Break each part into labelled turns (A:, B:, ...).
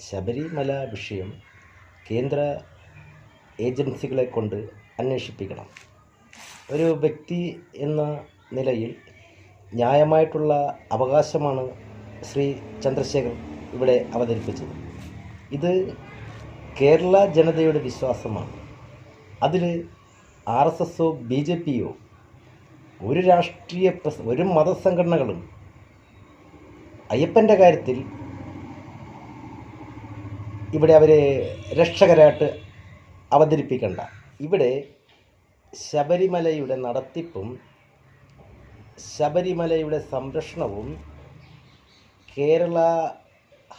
A: ശബരിമല വിഷയം കേന്ദ്ര ഏജൻസികളെ കൊണ്ട് അന്വേഷിപ്പിക്കണം. ഒരു വ്യക്തി എന്ന നിലയിൽ ന്യായമായിട്ടുള്ള അവകാശമാണ് ശ്രീ ചന്ദ്രശേഖർ ഇവിടെ അവതരിപ്പിച്ചത്. ഇത് കേരള ജനതയുടെ വിശ്വാസമാണ്. അതിൽ RSSO BJPയോ ഒരു മതസംഘടനകളും അയ്യപ്പൻ്റെ കാര്യത്തിൽ ഇവിടെ അവരെ രക്ഷകരായിട്ട് അവതരിപ്പിക്കണ്ട. ഇവിടെ ശബരിമലയുടെ നടത്തിപ്പും ശബരിമലയുടെ സംരക്ഷണവും കേരള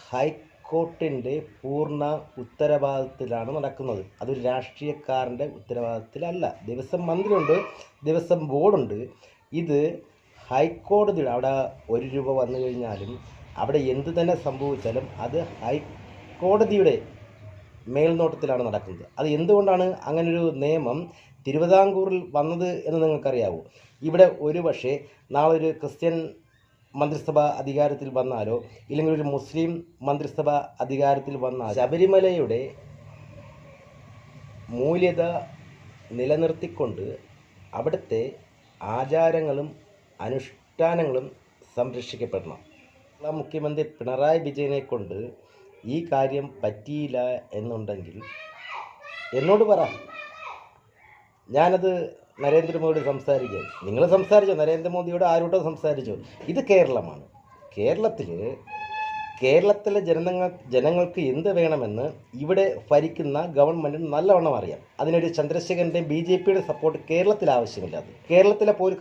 A: ഹൈക്കോർട്ടിൻ്റെ പൂർണ്ണ ഉത്തരവാദിത്തത്തിലാണ് നടക്കുന്നത്. അതൊരു രാഷ്ട്രീയക്കാരൻ്റെ ഉത്തരവാദിത്തത്തിലല്ല. ദേവസ്വം മന്ത്രിയുണ്ട്, ദേവസ്വം ബോർഡുണ്ട്. ഇത് ഹൈക്കോടതിയുടെ അവിടെ 1 രൂപ വന്നു കഴിഞ്ഞാലും അവിടെ എന്ത് തന്നെ സംഭവിച്ചാലും അത് ഹൈക്കോടതിയുടെ മേൽനോട്ടത്തിലാണ് നടക്കുന്നത്. അത് എന്തുകൊണ്ടാണ് അങ്ങനൊരു നിയമം തിരുവിതാംകൂറിൽ വന്നത് എന്ന് നിങ്ങൾക്കറിയാവോ? ഇവിടെ ഒരു പക്ഷേ നാളെ ഒരു ക്രിസ്ത്യൻ മന്ത്രിസഭ അധികാരത്തിൽ വന്നാലോ ഇല്ലെങ്കിൽ ഒരു മുസ്ലിം മന്ത്രിസഭ അധികാരത്തിൽ വന്നാൽ ശബരിമലയുടെ മൂല്യത നിലനിർത്തിക്കൊണ്ട് അവിടുത്തെ ആചാരങ്ങളും അനുഷ്ഠാനങ്ങളും സംരക്ഷിക്കപ്പെടണം. മുഖ്യമന്ത്രി പിണറായി വിജയനെ കൊണ്ട് ഈ കാര്യം പറ്റിയില്ല എന്നുണ്ടെങ്കിൽ എന്നോട് പറ. ഞാനത് നരേന്ദ്രമോദിയോട് സംസാരിക്കാം. നിങ്ങൾ സംസാരിച്ചോ, നരേന്ദ്രമോദിയോട് ആരോട്ടോ സംസാരിച്ചോ. ഇത് കേരളമാണ്. കേരളത്തിലെ ജനങ്ങൾക്ക് എന്ത് വേണമെന്ന് ഇവിടെ ഭരിക്കുന്ന ഗവൺമെൻറ്റിന് നല്ലവണ്ണം അറിയാം. അതിനൊരു ചന്ദ്രശേഖരൻ്റെയും BJPയുടെ സപ്പോർട്ട് കേരളത്തിൽ ആവശ്യമില്ല.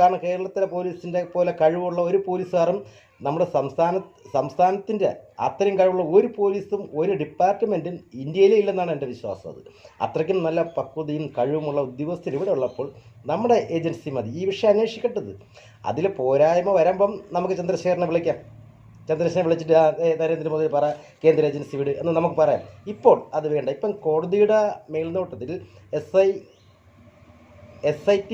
A: കാരണം കേരളത്തിലെ പോലീസിൻ്റെ പോലെ കഴിവുള്ള ഒരു പോലീസുകാരും നമ്മുടെ സംസ്ഥാനത്തിൻ്റെ അത്രയും കഴിവുള്ള ഒരു പോലീസും ഒരു ഡിപ്പാർട്ട്മെൻറ്റും ഇന്ത്യയിലേ ഇല്ലെന്നാണ് എൻ്റെ വിശ്വാസം. അത്രയ്ക്കും നല്ല പക്വതയും കഴിവുമുള്ള ഉദ്യോഗസ്ഥർ ഇവിടെ ഉള്ളപ്പോൾ നമ്മുടെ ഏജൻസി മതി ഈ വിഷയം അന്വേഷിക്കേണ്ടത്. അതിൽ പോരായ്മ വരുമ്പം നമുക്ക് ചന്ദ്രശേഖരനെ വിളിക്കാം. ചന്ദ്രശേഖരനെ വിളിച്ചിട്ട് നരേന്ദ്രമോദി പറ, കേന്ദ്ര ഏജൻസി വിട് എന്ന് നമുക്ക് പറയാം. ഇപ്പോൾ അത് വേണ്ട. ഇപ്പം കോടതിയുടെ മേൽനോട്ടത്തിൽ SIT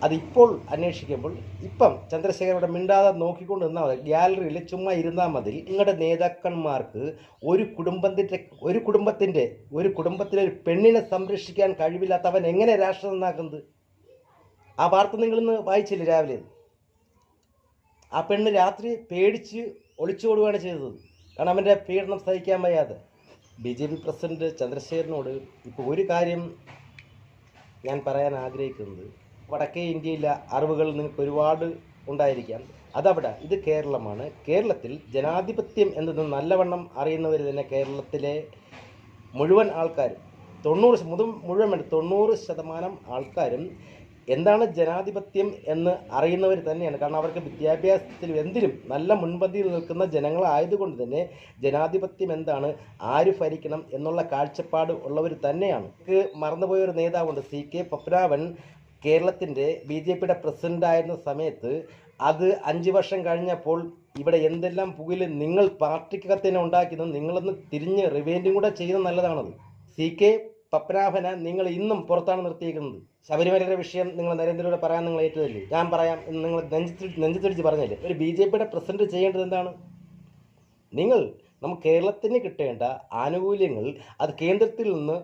A: അതിപ്പോൾ അന്വേഷിക്കുമ്പോൾ ഇപ്പം ചന്ദ്രശേഖരയുടെ മിണ്ടാതെ നോക്കിക്കൊണ്ട് നിന്നാൽ മതി. ഗ്യാലറിയിൽ ചുമ്മാ ഇരുന്നാൽ മതി. നിങ്ങളുടെ നേതാക്കന്മാർക്ക് ഒരു കുടുംബത്തിലെ ഒരു പെണ്ണിനെ സംരക്ഷിക്കാൻ കഴിവില്ലാത്തവൻ എങ്ങനെ രാഷ്ട്രം നന്നാക്കുന്നത്? ആ വാർത്ത നിങ്ങളിന്ന് വായിച്ചില്ലേ രാവിലെ? ആ പെണ്ണ് രാത്രി പേടിച്ച് ഒളിച്ചോടുകയാണ് ചെയ്തത്. കാരണം അവൻ്റെ പീഡനം സഹിക്കാൻ വയ്യാതെ. BJP പ്രസിഡന്റ് ചന്ദ്രശേഖരനോട് ഇപ്പോൾ ഒരു കാര്യം ഞാൻ പറയാൻ ആഗ്രഹിക്കുന്നത്, വടക്കേ ഇന്ത്യയിലെ അറിവുകൾ നിങ്ങൾക്ക് ഒരുപാട് ഉണ്ടായിരിക്കാം. അതവിടെ. ഇത് കേരളമാണ്. കേരളത്തിൽ ജനാധിപത്യം എന്നത് നല്ലവണ്ണം അറിയുന്നവർ തന്നെ കേരളത്തിലെ മുഴുവൻ ആൾക്കാരും 90% ആൾക്കാരും എന്താണ് ജനാധിപത്യം എന്ന് അറിയുന്നവർ തന്നെയാണ്. കാരണം അവർക്ക് വിദ്യാഭ്യാസത്തിലും എന്തിനും നല്ല മുൻപന്തിയിൽ നിൽക്കുന്ന ജനങ്ങളായതുകൊണ്ട് തന്നെ ജനാധിപത്യം എന്താണ്, ആര് ഭരിക്കണം എന്നുള്ള കാഴ്ചപ്പാട് ഉള്ളവർ തന്നെയാണ്. മറന്നുപോയൊരു നേതാവുണ്ട്, CK പത്മനാഭൻ. കേരളത്തിൻ്റെ BJPയുടെ പ്രസിഡൻ്റായിരുന്ന സമയത്ത് അത് 5 വർഷം കഴിഞ്ഞപ്പോൾ ഇവിടെ എന്തെല്ലാം പുകയിൽ നിങ്ങൾ പാർട്ടിക്കകത്തന്നെ ഉണ്ടാക്കിയത് നിങ്ങളൊന്ന് തിരിഞ്ഞ് റിവൈൻഡും കൂടെ ചെയ്യുന്നത് നല്ലതാണത്. CK പത്മനാഭനെ നിങ്ങൾ ഇന്നും പുറത്താണ് നിർത്തിയിരിക്കുന്നത്. ശബരിമലയുടെ വിഷയം നിങ്ങൾ നരേന്ദ്രയോട് പറയാൻ നിങ്ങൾ ഏറ്റതല്ലേ? ഞാൻ പറയാം എന്ന് നിങ്ങൾ നെഞ്ചിത്തിടിച്ച് പറഞ്ഞല്ലേ? ഒരു BJPയുടെ പ്രസിഡന്റ് ചെയ്യേണ്ടത് എന്താണ്? നമുക്ക് കേരളത്തിന് കിട്ടേണ്ട ആനുകൂല്യങ്ങൾ അത് കേന്ദ്രത്തിൽ നിന്ന്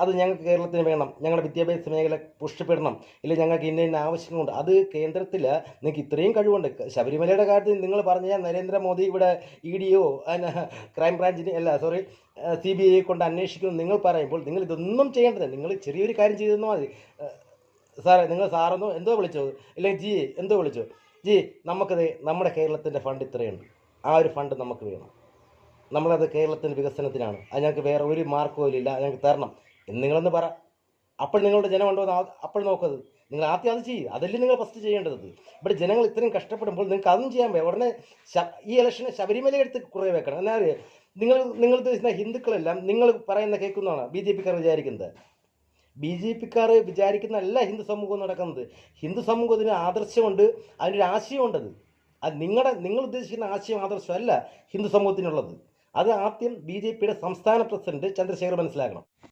A: അത് ഞങ്ങൾക്ക് കേരളത്തിന് വേണം, ഞങ്ങളുടെ വിദ്യാഭ്യാസ മേഖല പുഷ്ടിപ്പെടണം, ഇല്ലെങ്കിൽ ഞങ്ങൾക്ക് ഇന്ന ആവശ്യങ്ങളുണ്ട്. അത് കേന്ദ്രത്തിൽ നിങ്ങൾക്ക് ഇത്രയും കഴിവുണ്ട്. ശബരിമലയുടെ കാര്യത്തിൽ നിങ്ങൾ പറഞ്ഞാൽ നരേന്ദ്രമോദി ഇവിടെ EDയോ ക്രൈം ബ്രാഞ്ചിനെ CBI കൊണ്ട് അന്വേഷിക്കുമെന്ന് നിങ്ങൾ പറയുമ്പോൾ നിങ്ങൾ ഇതൊന്നും ചെയ്യേണ്ടത്. നിങ്ങൾ ചെറിയൊരു കാര്യം ചെയ്തെന്നാൽ മതി. സാറേ, നിങ്ങൾ സാറെന്നോ എന്തോ വിളിച്ചോ, ഇല്ലെങ്കിൽ ജി എന്തോ വിളിച്ചോ, ജി നമുക്കത് നമ്മുടെ കേരളത്തിൻ്റെ ഫണ്ട് ഇത്രയുണ്ട്, ആ ഒരു ഫണ്ട് നമുക്ക് വേണം, നമ്മളത് കേരളത്തിൻ്റെ വികസനത്തിനാണ്, അത് ഞങ്ങൾക്ക് വേറെ ഒരു മാർക്കോ ഇല്ല, ഞങ്ങൾക്ക് തരണം എന്ന് നിങ്ങളൊന്ന് പറ. അപ്പോൾ നിങ്ങളുടെ ജനം ഉണ്ടോ അപ്പോൾ നോക്കത്. നിങ്ങൾ ആദ്യം അത് ചെയ്യും. അതല്ലേ നിങ്ങൾ ഫസ്റ്റ് ചെയ്യേണ്ടത്. ഇവിടെ ജനങ്ങൾ ഇത്രയും കഷ്ടപ്പെടുമ്പോൾ നിങ്ങൾക്ക് അതൊന്നും ചെയ്യാൻ വയ്യ. ഉടനെ ഈ ഇലക്ഷന് ശബരിമല എടുത്ത് കുറേ വെക്കണം. എന്നാൽ നിങ്ങൾ ഉദ്ദേശിക്കുന്ന ഹിന്ദുക്കളെല്ലാം നിങ്ങൾ പറയുന്ന കേൾക്കുന്നതാണ് BJPക്കാർ വിചാരിക്കുന്നത്. BJPക്കാർ വിചാരിക്കുന്ന അല്ല ഹിന്ദു സമൂഹം നടക്കുന്നത്. ഹിന്ദു സമൂഹത്തിന് ആദർശമുണ്ട്, അതിനൊരു ആശയമുണ്ടത്. അത് നിങ്ങൾ ഉദ്ദേശിക്കുന്ന ആശയം ആദർശം അല്ല ഹിന്ദു സമൂഹത്തിനുള്ളത്. അത് ആദ്യം BJPയുടെ സംസ്ഥാന പ്രസിഡന്റ് ചന്ദ്രശേഖർ മനസ്സിലാക്കണം.